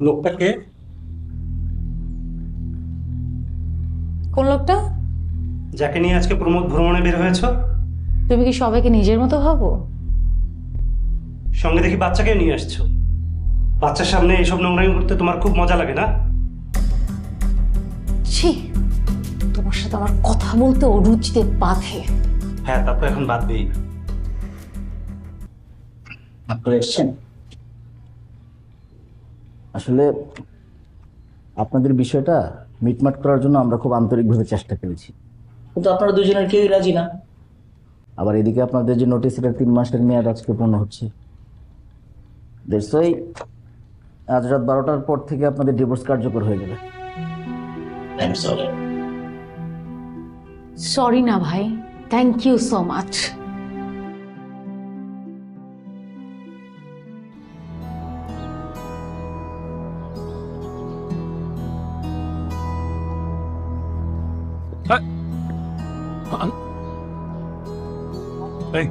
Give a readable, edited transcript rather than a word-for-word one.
লোকটাকে কোন লোকটা? যাকে নিয়ে আজকে প্রমোদ ভ্রমণে বের হয়েছ, তুমি কি সবাইকে নিজের মতো ভাবো? সঙ্গে দেখি বাচ্চাকে নিয়ে আসছো। বাচ্চার সামনে এইসব নোংরামি করতে তোমার খুব মজা লাগে না? ছি, তোমার সাথে আমার কথা বলতে অরুচিতে বাধে। হ্যাঁ, তা তো এখন বাদবেই। আপনারা এসছেন? আসলে আপনাদের বিষয়টা মিটমাট করার জন্য আমরা খুব আন্তরিকভাবে চেষ্টা করেছি, কিন্তু আপনারা দুজনের কেউই রাজি না। আবার এদিকে আপনাদের যে নোটিস, এটা 3 মাসের মেয়াদ আজকে পূর্ণ হচ্ছে। দ্যাটস ওয়াই আজ রাত 12টার পর থেকে আপনাদের ডিভোর্স কার্যকর হয়ে যাবে। I am sorry. সরি না ভাই, থ্যাংক ইউ সো মাচ। এই